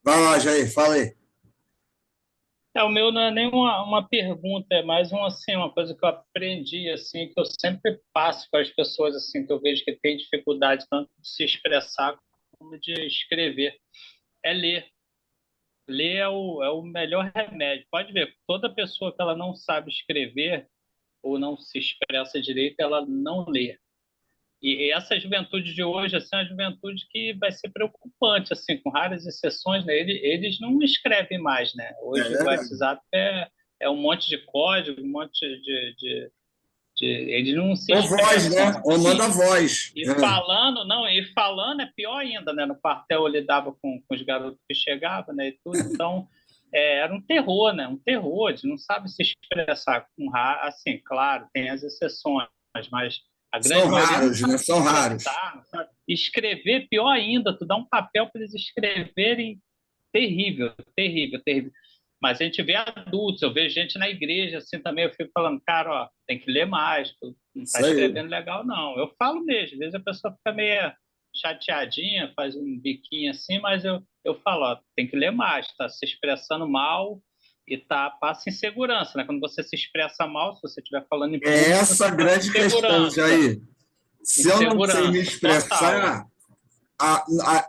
Vai lá, Jair, fala aí. O meu não é nem uma pergunta, é mais assim, uma coisa que eu aprendi, assim, que eu sempre passo para as pessoas, assim, que eu vejo que tem dificuldade tanto de se expressar como de escrever. É ler. Ler é o melhor remédio. Pode ver, toda pessoa que ela não sabe escrever ou não se expressa direito, ela não lê. E essa juventude de hoje, assim, é uma juventude que vai ser preocupante, assim, com raras exceções, né? Eles não escrevem mais, né? É Hoje o verdade. WhatsApp é um monte de código, um monte eles não se Ou voz, expressam. né? Ou manda voz. E É. falando, não, e falando é pior ainda, né? No quartel eu lidava com os garotos que chegavam, né? E tudo, então era um terror, né? Um terror, de não sabe se expressar com assim, claro, tem as exceções, mas a grande São maioria não raros, sabe né? se São raros. expressar, não sabe. Escrever, pior ainda, tu dá um papel para eles escreverem, terrível, terrível, terrível. Mas a gente vê adultos, eu vejo gente na igreja assim também, eu fico falando, cara, ó, tem que ler mais, tu não está Isso aí. escrevendo legal, não. Eu falo mesmo, às vezes a pessoa fica meio chateadinha, faz um biquinho assim, mas eu falo, ó, tem que ler mais, está se expressando mal e passa insegurança, né? Quando você se expressa mal, se você estiver falando em É público, essa você a passa grande questão, insegurança, Jair. Se eu não sei me insegurança total. expressar,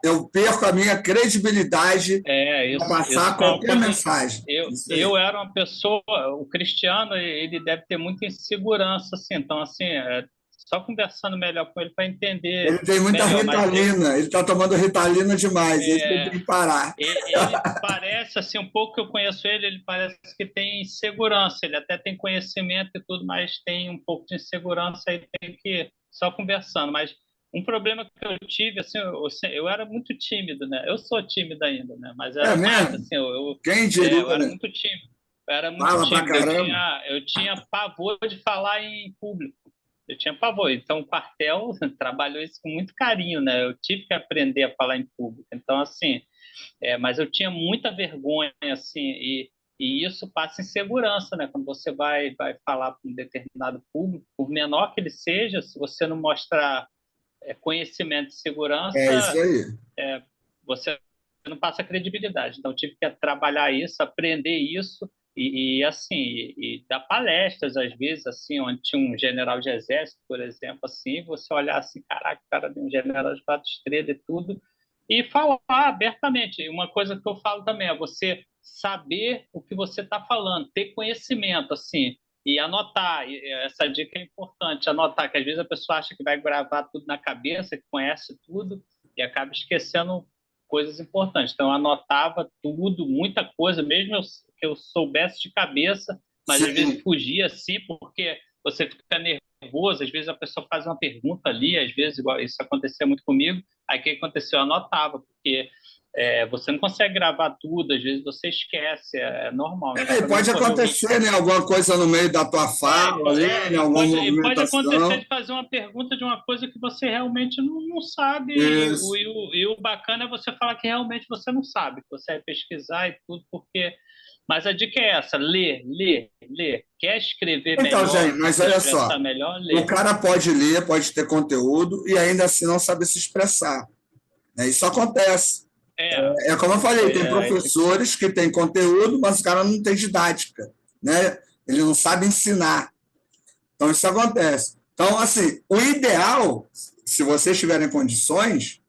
eu perco a minha credibilidade para Isso passar foi uma qualquer coisa. mensagem. Isso aí. Eu era uma pessoa, o Cristiano, ele deve ter muita insegurança, assim. Então, assim, só conversando melhor com ele para Ele entender tem muita melhor. Mas Ritalina, ele está tomando Ritalina demais, esse que ele tem é, que parar. ele parece, assim, um pouco que eu conheço ele, ele parece que tem insegurança. Ele até tem conhecimento e tudo, mas tem um pouco de insegurança e tem que só conversando. Mas um problema que eu tive, assim, eu era muito tímido, né? Eu sou tímido ainda, né? Mas É era mais, mesmo? assim, Quem eu diria, era né? muito tímido. Eu era muito Fala pra tímido. caramba. Eu tinha pavor de falar em público. Eu tinha pavor. Então, o quartel trabalhou isso com muito carinho, né? Eu tive que aprender a falar em público. Então, assim, mas eu tinha muita vergonha, assim, e isso passa em segurança, né? Quando você vai falar para um determinado público, por menor que ele seja, se você não mostrar conhecimento e É isso segurança, aí. você não passa credibilidade. Então, eu tive que trabalhar isso, aprender isso assim, e dar palestras, às vezes, assim, onde tinha um general de exército, por exemplo, assim, você olhar assim, caraca, o cara tem um general de 4 estrelas e tudo, e falar abertamente. E uma coisa que eu falo também é você saber o que você está falando, ter conhecimento, assim, e anotar. Essa dica é importante, anotar, que às vezes a pessoa acha que vai gravar tudo na cabeça, que conhece tudo, e acaba esquecendo coisas importantes. Então, eu anotava tudo, muita coisa, mesmo que eu soubesse de cabeça, mas às vezes Sim. fugia assim, porque você fica nervoso, às vezes a pessoa faz uma pergunta ali, às vezes, igual isso acontecia muito comigo, aí o que aconteceu? Eu anotava, porque você não consegue gravar tudo, às vezes você esquece, é normal. Então, É, para mim, pode quando alguém acontecer, né? Alguma coisa no meio da tua fala ali, né? Alguma e pode acontecer movimentação. de fazer uma pergunta de uma coisa que você realmente não sabe, Isso. e o bacana é você falar que realmente você não sabe, que você vai pesquisar e tudo, porque. Mas a dica é essa: ler, ler, ler. Quer escrever Então, melhor, gente, quer mas se olha expressar só. melhor, O ler. cara pode ler, pode ter conteúdo e ainda assim não saber se expressar, né? Isso acontece. É, É como eu falei, tem isso aqui. professores que têm conteúdo, mas o cara não tem didática, né? Ele não sabe ensinar. Então, isso acontece. Então, assim, o ideal, se vocês tiverem condições,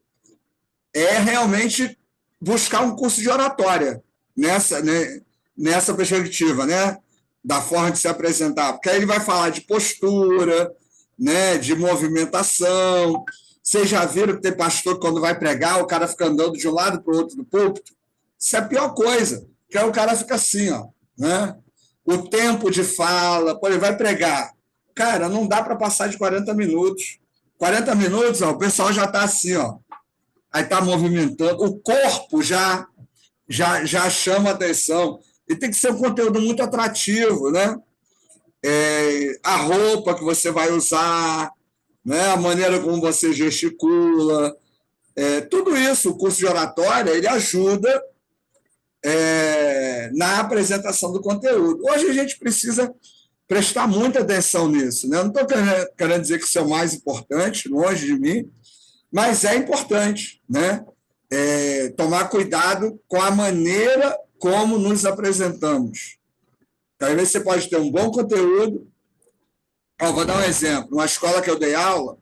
é realmente buscar um curso de oratória nessa, né, nessa perspectiva, né? Da forma de se apresentar. Porque aí ele vai falar de postura, né? De movimentação. Vocês já viram que tem pastor que, quando vai pregar, o cara fica andando de um lado para o outro do púlpito? Isso é a pior coisa, que aí o cara fica assim, ó, né? O tempo de fala, pô, ele vai pregar. Cara, não dá para passar de 40 minutos. 40 minutos, ó, o pessoal já está assim, ó, aí está movimentando, o corpo já chama atenção. E tem que ser um conteúdo muito atrativo, né? A roupa que você vai usar, né? A maneira como você gesticula, tudo isso, o curso de oratória, ele ajuda na apresentação do conteúdo. Hoje a gente precisa prestar muita atenção nisso, né? Não estou querendo dizer que isso é o mais importante, longe de mim, mas é importante, né? tomar cuidado com a maneira como nos apresentamos. Então, às vezes você pode ter um bom conteúdo. Vou dar um exemplo. Numa escola que eu dei aula,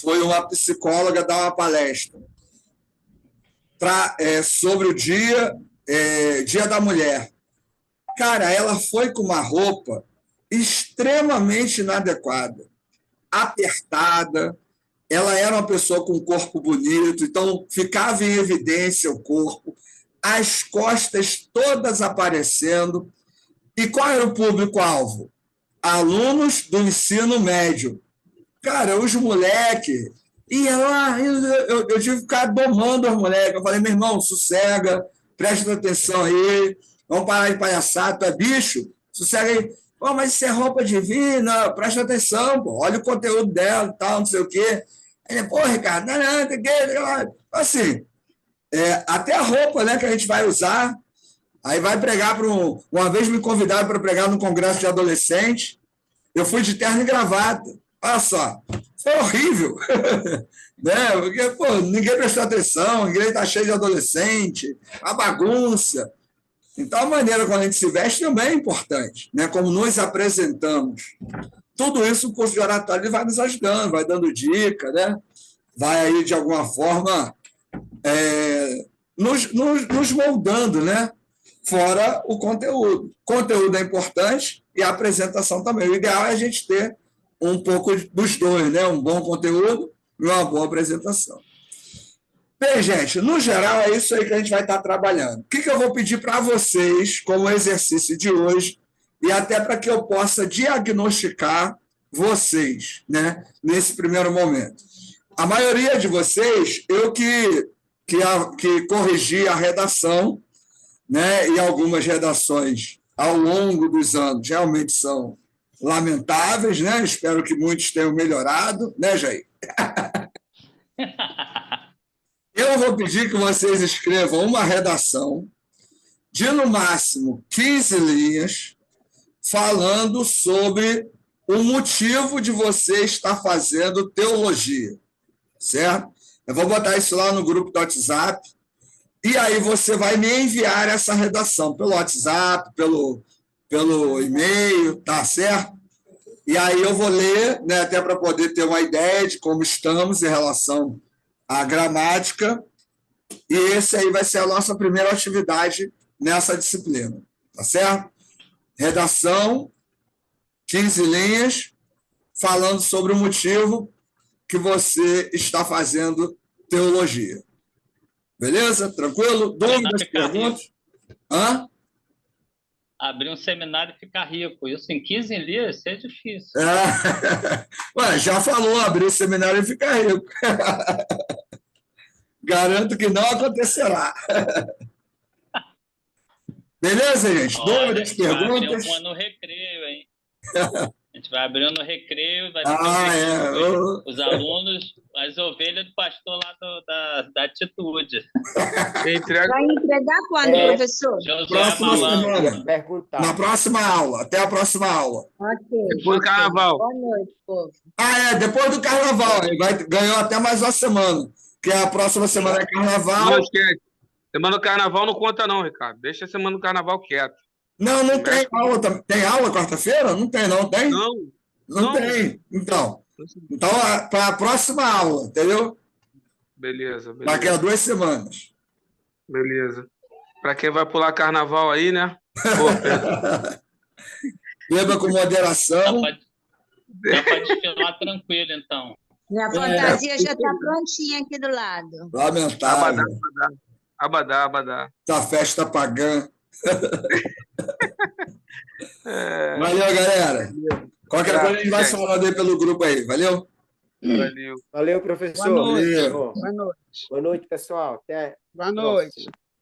foi uma psicóloga dar uma palestra sobre o Dia da Mulher. Cara, ela foi com uma roupa extremamente inadequada, apertada. Ela era uma pessoa com um corpo bonito, então ficava em evidência o corpo, as costas todas aparecendo. E qual era o público-alvo? Alunos do ensino médio. Cara, os moleques. E ela, eu tive que ficar domando os moleques. Eu falei, meu irmão, sossega, presta atenção aí, vamos parar de palhaçada, tu é bicho? Sossega aí. Pô, mas isso é roupa divina, presta atenção, pô, olha o conteúdo dela e tal, não sei o quê. Ele, pô, Ricardo, não, tem que. Assim, até a roupa, né, que a gente vai usar. Aí vai pregar para uma vez me convidaram para pregar num congresso de adolescente. Eu fui de terno e gravata. Olha só, foi horrível. Né? Porque, pô, ninguém prestou atenção, ninguém está cheio de adolescente, a bagunça. Então, a maneira como a gente se veste também é importante, né? Como nos apresentamos. Tudo isso o curso de oratório vai nos ajudando, vai dando dica, né? Vai aí, de alguma forma, nos moldando, né? Fora o conteúdo. O conteúdo é importante e a apresentação também. O ideal é a gente ter um pouco dos dois, né? Um bom conteúdo e uma boa apresentação. Bem, gente, no geral é isso aí que a gente vai estar trabalhando. O que eu vou pedir para vocês, como exercício de hoje, e até para que eu possa diagnosticar vocês, né? Nesse primeiro momento. A maioria de vocês, eu que corrigi a redação, né? E algumas redações ao longo dos anos realmente são lamentáveis, né? Espero que muitos tenham melhorado, né, Jair? Eu vou pedir que vocês escrevam uma redação de, no máximo, 15 linhas, falando sobre o motivo de você estar fazendo teologia, certo? Eu vou botar isso lá no grupo do WhatsApp. E aí você vai me enviar essa redação pelo WhatsApp, pelo e-mail, tá certo? E aí eu vou ler, né, até para poder ter uma ideia de como estamos em relação à gramática. E esse aí vai ser a nossa primeira atividade nessa disciplina, tá certo? Redação, 15 linhas, falando sobre o motivo que você está fazendo teologia. Beleza? Tranquilo? Dúvidas, perguntas? Hã? Abrir um seminário e ficar rico. Isso em 15 dias, isso é difícil. Ué, já falou, abrir o seminário e ficar rico. Garanto que não acontecerá. Beleza, gente? Dúvidas, perguntas? Vai abrir uma no recreio, hein? A gente vai abrindo no recreio, vai os alunos, as ovelhas do pastor lá da atitude. Vai entregar quando, professor? Próxima semana. Na próxima aula. Até a próxima aula. Ok. Depois do carnaval. Boa noite, povo. Depois do carnaval. Ganhou até mais uma semana. Porque a próxima semana é carnaval. Não esquece. Semana do carnaval não conta, não, Ricardo. Deixa a semana do carnaval quieto. Não tem aula. Tem aula quarta-feira? Não tem, não tem? Não tem. Então para a próxima aula, entendeu? Beleza. Daqui a 2 semanas. Beleza. Para quem vai pular carnaval aí, né? Beba com moderação. Dá para desfilar tranquilo, então. Minha fantasia já está prontinha aqui do lado. Lamentável. Abadá. Essa festa pagã. Valeu, galera. Qualquer coisa a gente vai falando aí pelo grupo aí. Valeu? Valeu, professor. Boa noite. Boa noite, pessoal. Até. Boa noite.